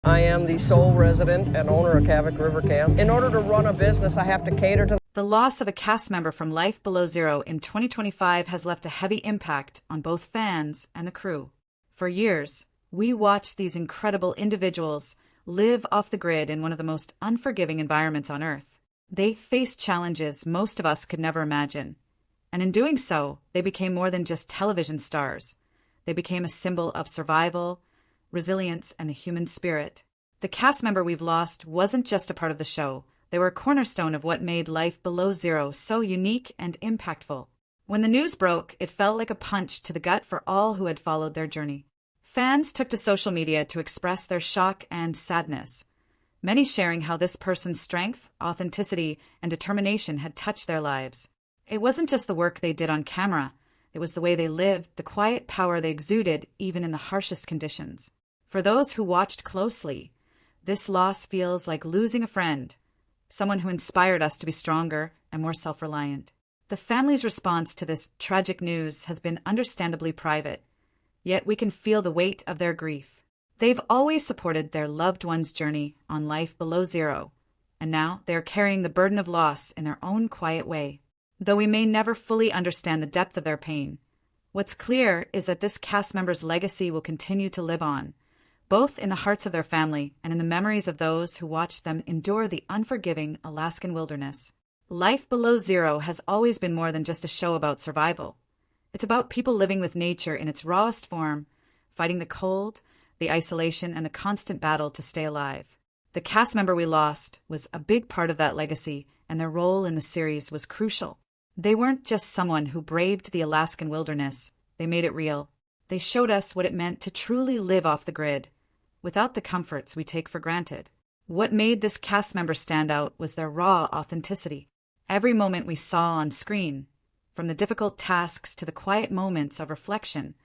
I am the sole resident and owner of Kavik River Camp. In order to run a business, I have to cater to The loss of a cast member from Life Below Zero in 2025 has left a heavy impact on both fans and the crew. For years, we watched these incredible individuals live off the grid in one of the most unforgiving environments on Earth. They faced challenges most of us could never imagine. And in doing so, they became more than just television stars. They became a symbol of survival, resilience, and the human spirit. The cast member we've lost wasn't just a part of the show. They were a cornerstone of what made Life Below Zero so unique and impactful. When the news broke, it felt like a punch to the gut for all who had followed their journey. Fans took to social media to express their shock and sadness, many sharing how this person's strength, authenticity, and determination had touched their lives. It wasn't just the work they did on camera, it was the way they lived, the quiet power they exuded even in the harshest conditions. For those who watched closely, this loss feels like losing a friend, someone who inspired us to be stronger and more self-reliant. The family's response to this tragic news has been understandably private, yet we can feel the weight of their grief. They've always supported their loved one's journey on Life Below Zero, and now they are carrying the burden of loss in their own quiet way. Though we may never fully understand the depth of their pain, what's clear is that this cast member's legacy will continue to live on, both in the hearts of their family and in the memories of those who watched them endure the unforgiving Alaskan wilderness. Life Below Zero has always been more than just a show about survival. It's about people living with nature in its rawest form, fighting the cold, the isolation, and the constant battle to stay alive. The cast member we lost was a big part of that legacy, and their role in the series was crucial. They weren't just someone who braved the Alaskan wilderness, they made it real. They showed us what it meant to truly live off the grid, without the comforts we take for granted. What made this cast member stand out was their raw authenticity. Every moment we saw on screen, from the difficult tasks to the quiet moments of reflection,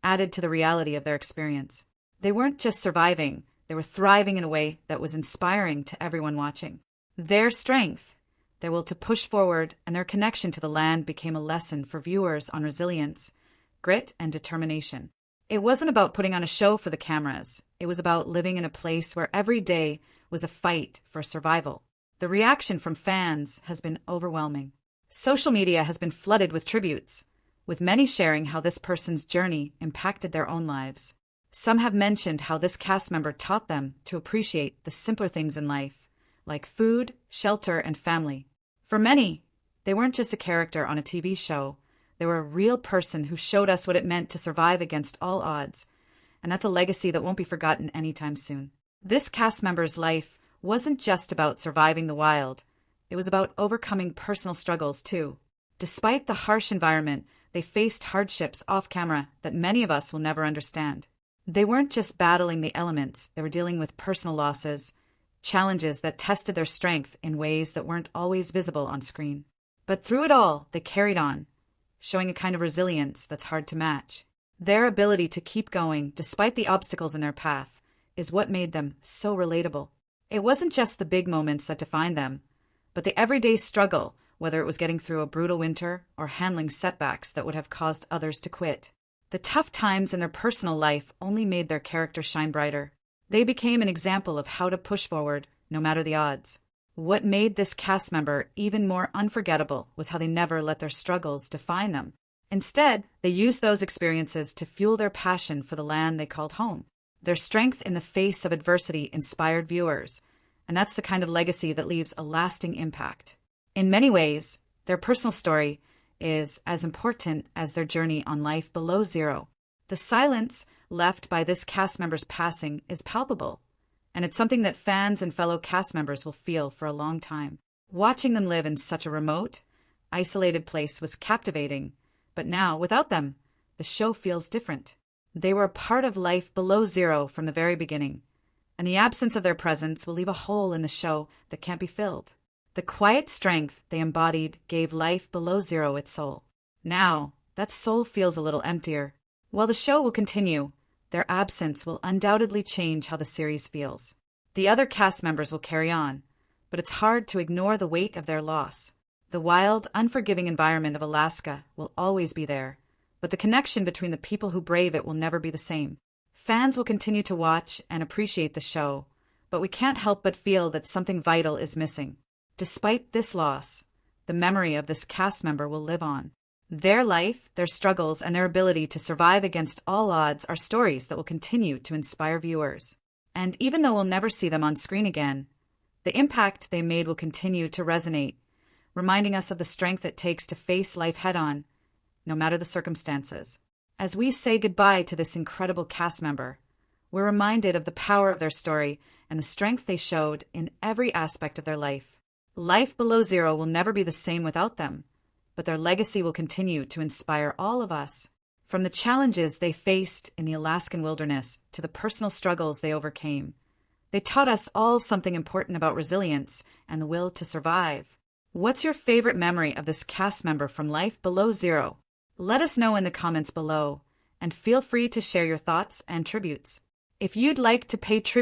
added to the reality of their experience. They weren't just surviving, they were thriving in a way that was inspiring to everyone watching. Their strength, their will to push forward, and their connection to the land became a lesson for viewers on resilience, grit, and determination. It wasn't about putting on a show for the cameras. It was about living in a place where every day was a fight for survival. The reaction from fans has been overwhelming. Social media has been flooded with tributes, with many sharing how this person's journey impacted their own lives. Some have mentioned how this cast member taught them to appreciate the simpler things in life, like food, shelter, and family. For many, they weren't just a character on a TV show. They were a real person who showed us what it meant to survive against all odds, and that's a legacy that won't be forgotten anytime soon. This cast member's life wasn't just about surviving the wild. It was about overcoming personal struggles, too. Despite the harsh environment, they faced hardships off camera that many of us will never understand. They weren't just battling the elements, they were dealing with personal losses, challenges that tested their strength in ways that weren't always visible on screen. But through it all, they carried on, showing a kind of resilience that's hard to match. Their ability to keep going, despite the obstacles in their path, is what made them so relatable. It wasn't just the big moments that defined them, but the everyday struggle, whether it was getting through a brutal winter or handling setbacks that would have caused others to quit. The tough times in their personal life only made their character shine brighter. They became an example of how to push forward, no matter the odds. What made this cast member even more unforgettable was how they never let their struggles define them. Instead, they used those experiences to fuel their passion for the land they called home. Their strength in the face of adversity inspired viewers, and that's the kind of legacy that leaves a lasting impact. In many ways, their personal story is as important as their journey on Life Below Zero. The silence left by this cast member's passing is palpable, and it's something that fans and fellow cast members will feel for a long time. Watching them live in such a remote, isolated place was captivating, but now, without them, the show feels different. They were a part of Life Below Zero from the very beginning, and the absence of their presence will leave a hole in the show that can't be filled. The quiet strength they embodied gave Life Below Zero its soul. Now, that soul feels a little emptier. While the show will continue, their absence will undoubtedly change how the series feels. The other cast members will carry on, but it's hard to ignore the weight of their loss. The wild, unforgiving environment of Alaska will always be there, but the connection between the people who brave it will never be the same. Fans will continue to watch and appreciate the show, but we can't help but feel that something vital is missing. Despite this loss, the memory of this cast member will live on. Their life, their struggles, and their ability to survive against all odds are stories that will continue to inspire viewers. And even though we'll never see them on screen again, the impact they made will continue to resonate, reminding us of the strength it takes to face life head-on, no matter the circumstances. As we say goodbye to this incredible cast member, we're reminded of the power of their story and the strength they showed in every aspect of their life. Life below zero will never be the same without them, but their legacy will continue to inspire all of us. From the challenges they faced in the Alaskan wilderness to the personal struggles they overcame, they taught us all something important about resilience and the will to survive. What's your favorite memory of this cast member from life below zero? Let us know in the comments below, and feel free to share your thoughts and tributes. If you'd like to pay tribute